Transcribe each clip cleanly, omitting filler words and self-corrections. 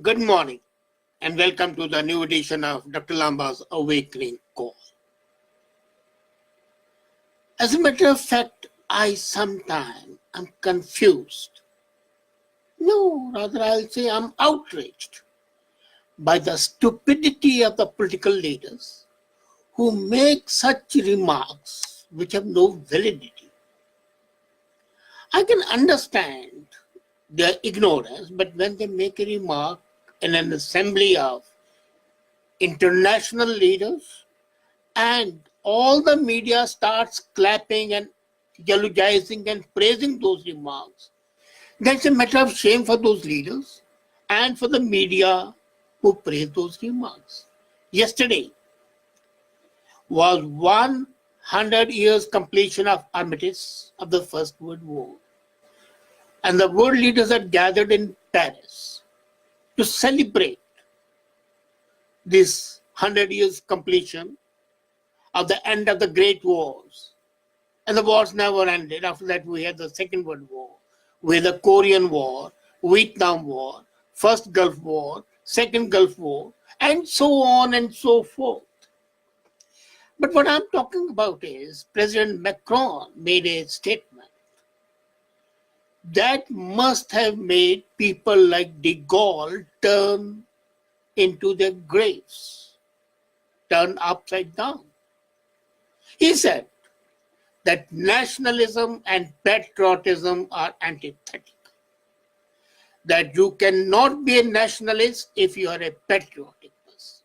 Good morning and welcome to the new edition of Dr. Lamba's Awakening Call. As a matter of fact, I sometimes am confused. No, rather I'll say I'm outraged by the stupidity of the political leaders who make such remarks which have no validity. I can understand their ignorance, but when they make a remark in an assembly of international leaders and all the media starts clapping and eulogizing and praising those remarks, that's a matter of shame for those leaders and for the media who praise those remarks. Yesterday was 100 years completion of armistice of the First World War. And the world leaders had gathered in Paris to celebrate this 100 years completion of the end of the Great Wars. And the wars never ended. After that, we had the Second World War, we had the Korean War, Vietnam War, First Gulf War, Second Gulf War, and so on and so forth. But what I'm talking about is President Macron made a statement that must have made people like de Gaulle turn into their graves, turn upside down. He said that nationalism and patriotism are antithetical, that you cannot be a nationalist if you are a patriotic person.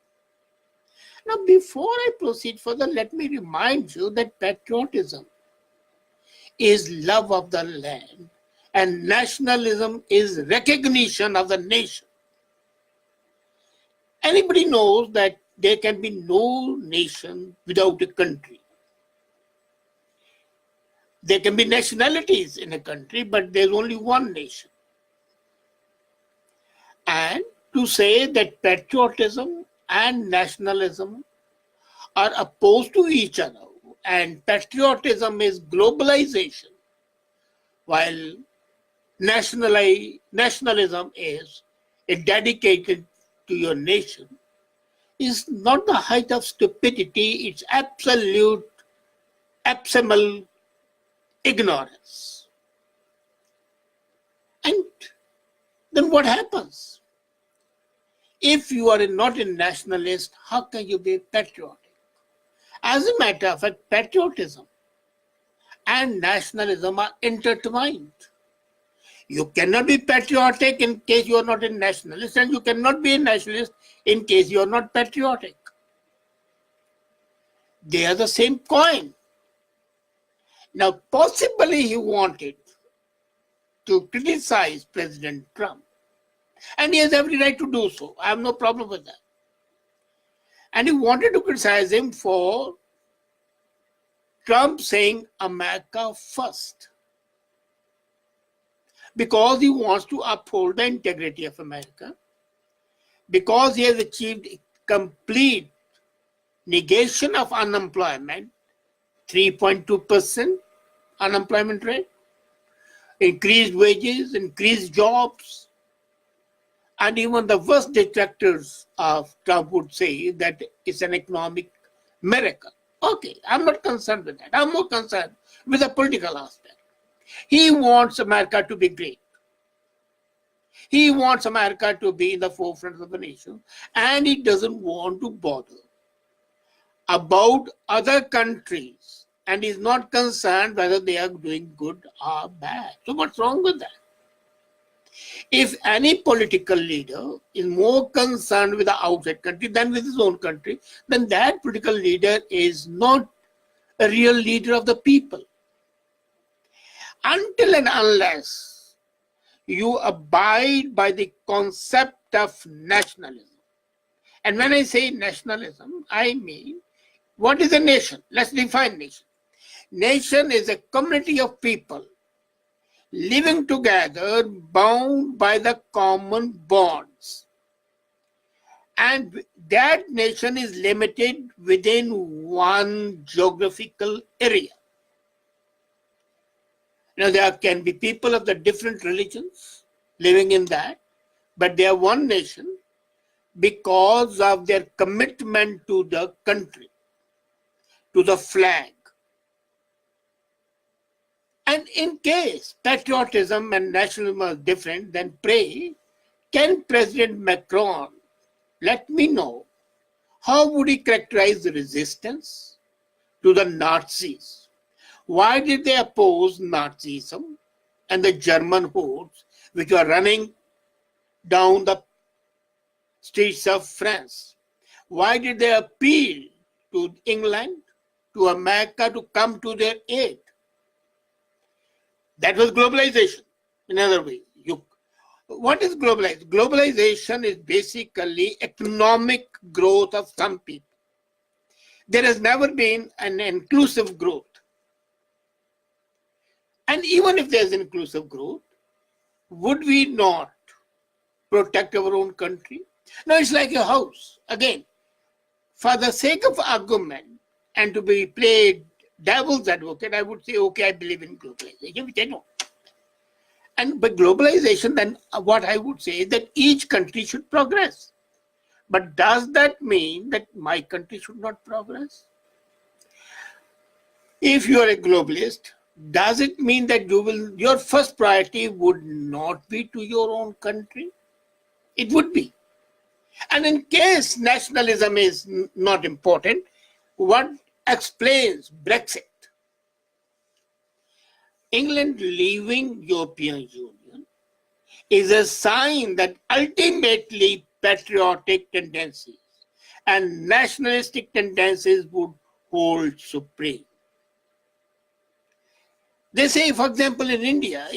Now, before I proceed further, let me remind you that patriotism is love of the land and nationalism is recognition of the nation. Anybody knows that there can be no nation without a country. There can be nationalities in a country, but there's only one nation. And to say that patriotism and nationalism are opposed to each other, and patriotism is globalization, while nationalism is dedicated to your nation, is not the height of stupidity, it's absolute, abysmal ignorance. And then what happens? If you are not a nationalist, how can you be patriotic? As a matter of fact, patriotism and nationalism are intertwined. You cannot be patriotic in case you are not a nationalist, and you cannot be a nationalist in case you are not patriotic. They are the same coin. Now, possibly he wanted to criticize President Trump, and he has every right to do so. I have no problem with that. And he wanted to criticize him for Trump saying America first, because he wants to uphold the integrity of America, because he has achieved complete negation of unemployment, 3.2% unemployment rate, increased wages, increased jobs, and even the worst detractors of Trump would say that it's an economic miracle. Okay, I'm not concerned with that. I'm more concerned with the political aspect. He wants America to be great. He wants America to be in the forefront of the nation, and he doesn't want to bother about other countries, and is not concerned whether they are doing good or bad. So what's wrong with that? If any political leader is more concerned with the outside country than with his own country, then that political leader is not a real leader of the people. Until and unless you abide by the concept of nationalism. And when I say nationalism, I mean, what is a nation? Let's define nation. Nation is a community of people living together, bound by the common bonds. And that nation is limited within one geographical area. Now, there can be people of the different religions living in that, but they are one nation because of their commitment to the country, to the flag. And in case patriotism and nationalism are different, then pray, can President Macron let me know how would he characterize the resistance to the Nazis? Why did they oppose Nazism and the German hordes which were running down the streets of France? Why did they appeal to England, to America to come to their aid? That was globalization. In other words, what is globalization? Globalization is basically economic growth of some people. There has never been an inclusive growth. And even if there's inclusive growth, would we not protect our own country? No, it's like a house. Again, for the sake of argument and to be played devil's advocate, I would say, okay, I believe in globalization, which I don't. And by globalization, then what I would say is that each country should progress. But does that mean that my country should not progress? If you are a globalist, does it mean that your first priority would not be to your own country? It would be. And in case nationalism is not important, what explains Brexit? England leaving European Union is a sign that ultimately patriotic tendencies and nationalistic tendencies would hold supreme. They say, for example, in India,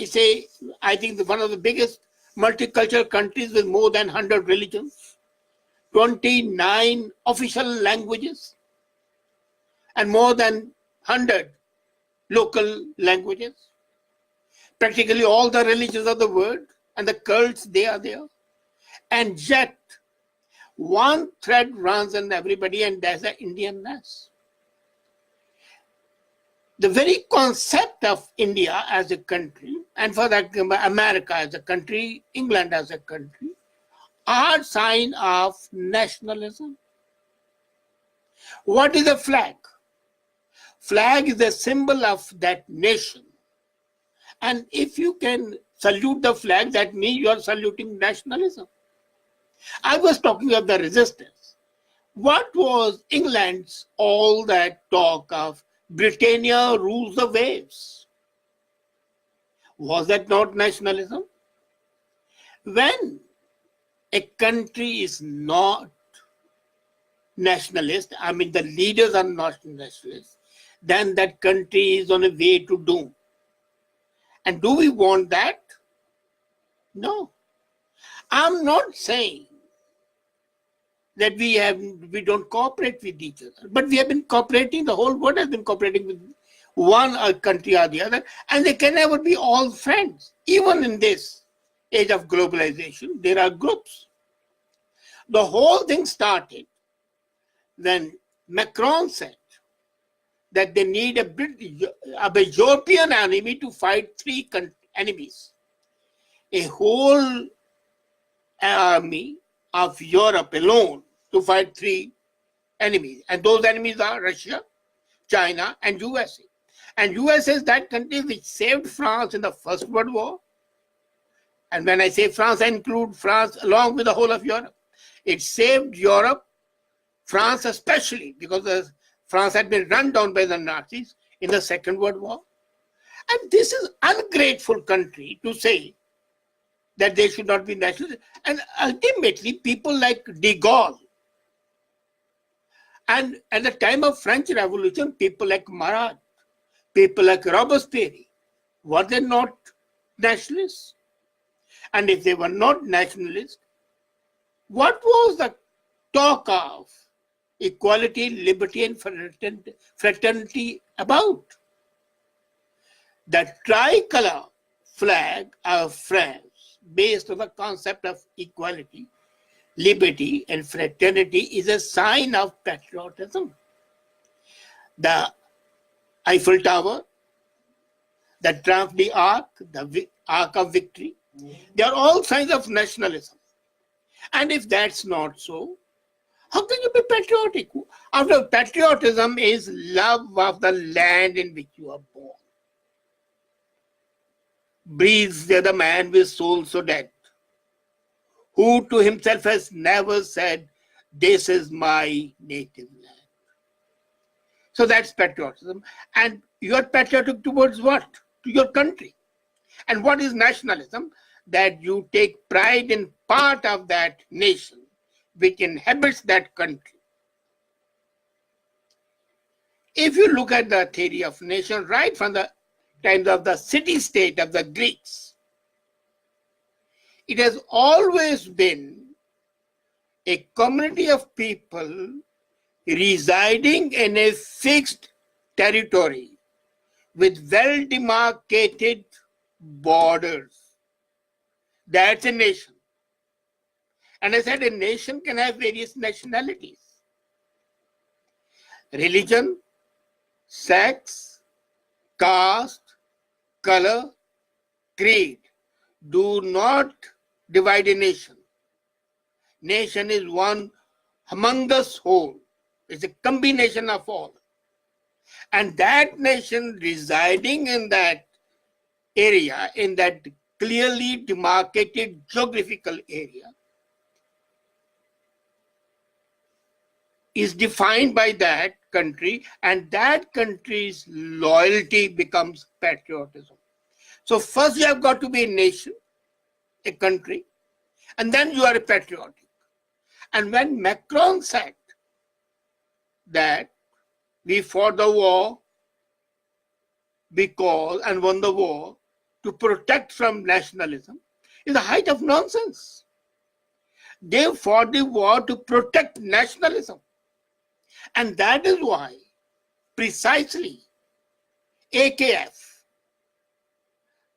I think one of the biggest multicultural countries with more than 100 religions, 29 official languages, and more than 100 local languages. Practically all the religions of the world and the cults, they are there. And yet, one thread runs in everybody, and that's the Indianness. The very concept of India as a country, and for that America as a country, England as a country, are sign of nationalism. What is a flag? Flag is a symbol of that nation. And if you can salute the flag, that means you are saluting nationalism. I was talking of the resistance. What was England's all that talk of Britannia rules the waves? Was that not nationalism? When a country is not nationalist, I mean the leaders are not nationalists, then that country is on a way to doom. And do we want that? No. I'm not saying that we don't cooperate with each other, but we have been cooperating, the whole world has been cooperating with one country or the other, and they can never be all friends. Even in this age of globalization, there are groups. The whole thing started when Macron said that they need a European enemy to fight three enemies. A whole army of Europe alone to fight three enemies. And those enemies are Russia, China, and USA. And USA is that country which saved France in the First World War. And when I say France, I include France along with the whole of Europe. It saved Europe, France especially, because France had been run down by the Nazis in the Second World War. And this is ungrateful country to say that they should not be nationalist. And ultimately, people like de Gaulle, and at the time of French Revolution, people like Marat, people like Robespierre, were they not nationalists? And if they were not nationalists, what was the talk of equality, liberty, and fraternity about? The tricolor flag of France, based on the concept of equality, liberty, and fraternity, is a sign of patriotism. The Eiffel Tower, the Triomphe d'Arc, the Arc of Victory, they are all signs of nationalism. And if that's not so, how can you be patriotic? After patriotism is love of the land in which you are born. Breathes the other man with soul so dead, who to himself has never said, this is my native land. So that's patriotism. And you are patriotic towards what? To your country. And what is nationalism? That you take pride in part of that nation which inhabits that country. If you look at the theory of nation right from the times of the city-state of the Greeks, it has always been a community of people residing in a fixed territory with well-demarcated borders. That's a nation. And I said a nation can have various nationalities. Religion, sex, caste, color, creed do not divide a nation. Nation is one humongous whole. It's a combination of all. And that nation residing in that area, in that clearly demarcated geographical area, is defined by that country, and that country's loyalty becomes patriotism. So first you have got to be a nation, a country, and then you are a patriotic. And when Macron said that we fought the war because and won the war to protect from nationalism, is the height of nonsense. They fought the war to protect nationalism. And that is why precisely AKF,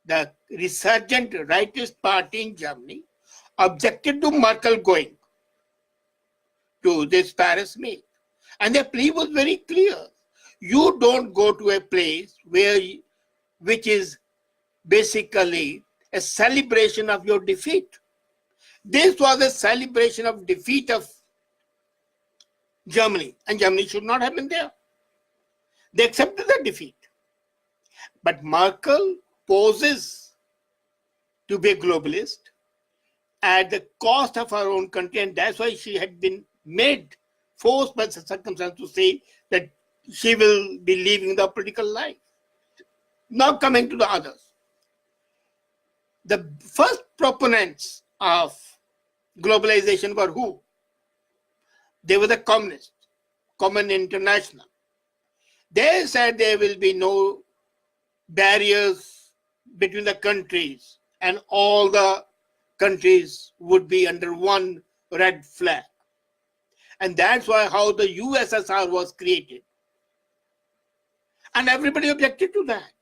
the resurgent rightist party in Germany, objected to Merkel going to this Paris meet. And their plea was very clear. You don't go to a place which is basically a celebration of your defeat. This was a celebration of defeat of Germany, and Germany should not have been there. They accepted the defeat. But Merkel poses to be a globalist at the cost of her own country, and that's why she had been forced by the circumstance to say that she will be leaving the political life. Now coming to the others. The first proponents of globalization were who? They were the communists, Common International. They said there will be no barriers between the countries and all the countries would be under one red flag. And that's why how the USSR was created. And everybody objected to that.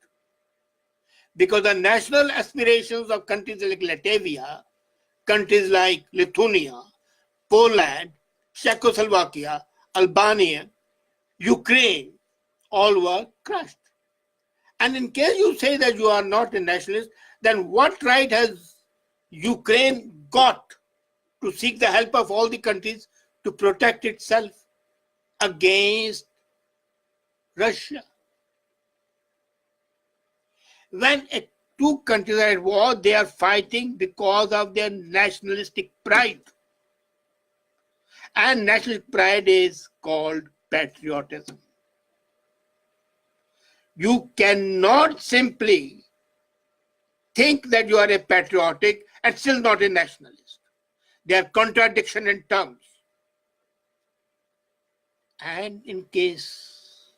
Because the national aspirations of countries like Latvia, countries like Lithuania, Poland, Czechoslovakia, Albania, Ukraine, all were crushed. And in case you say that you are not a nationalist, then what right has Ukraine got to seek the help of all the countries to protect itself against Russia? When two countries are at war, they are fighting because of their nationalistic pride. And nationalistic pride is called patriotism. You cannot simply think that you are a patriotic and still not a nationalist. There are contradictions in terms. And in case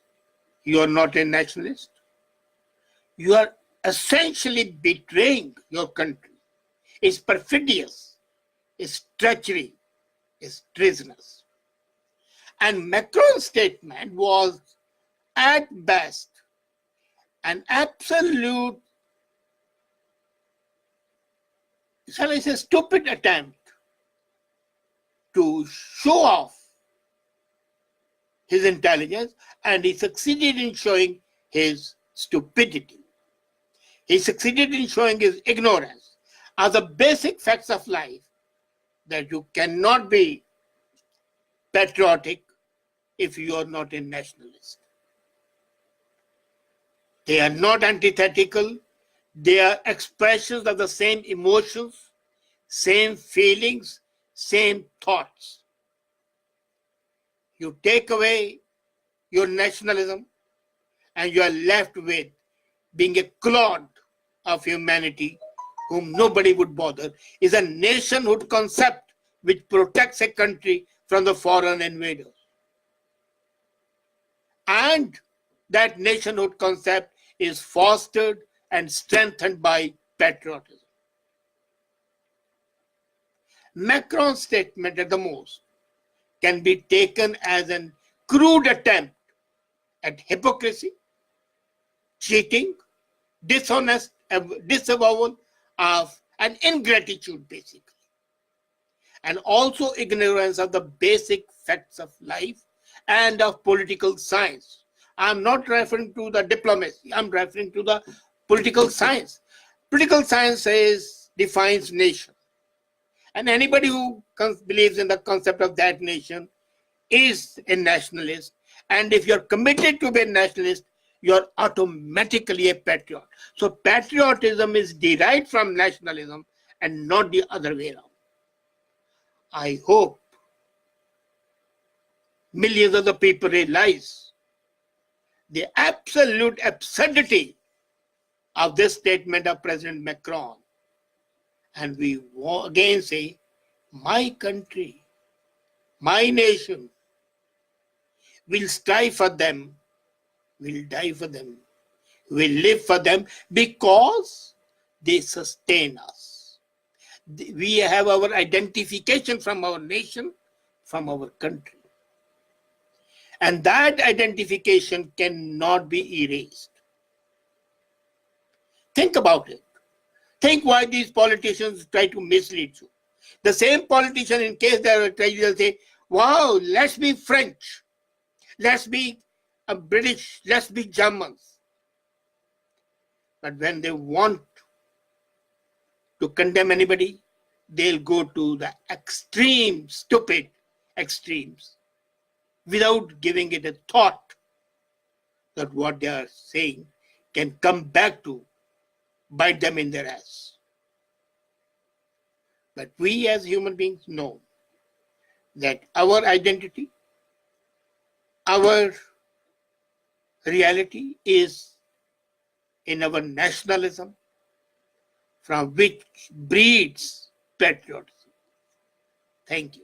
you are not a nationalist, you are essentially betraying your country. It's perfidious, it's treachery, it's treasonous. And Macron's statement was at best an absolute, shall I say, stupid attempt to show off his intelligence, and he succeeded in showing his stupidity. He succeeded in showing his ignorance of the basic facts of life that you cannot be patriotic if you are not a nationalist. They are not antithetical. They are expressions of the same emotions, same feelings, same thoughts. You take away your nationalism and you are left with being a clod of humanity whom nobody would bother, is a nationhood concept which protects a country from the foreign invaders. And that nationhood concept is fostered and strengthened by patriotism. Macron's statement at the most can be taken as an crude attempt at hypocrisy, cheating, dishonest disavowal of and ingratitude, basically, and also ignorance of the basic facts of life and of political science. I'm not referring to the diplomacy, I'm referring to the political science. Political science defines nation. And anybody who believes in the concept of that nation is a nationalist. And if you're committed to be a nationalist, you're automatically a patriot. So patriotism is derived from nationalism and not the other way around. I hope millions of the people realize the absolute absurdity of this statement of President Macron. And we again say, my country, my nation, will strive for them, will die for them, will live for them because they sustain us. We have our identification from our nation, from our country. And that identification cannot be erased. Think about it. Think why these politicians try to mislead you. The same politician, in case they are trying to say, wow, let's be French, let's be British, let's be Germans. But when they want to condemn anybody, they'll go to the extreme, stupid extremes without giving it a thought that what they are saying can come back to bite them in their ass. But we as human beings know that our identity, our reality is in our nationalism, from which breeds patriotism. Thank you.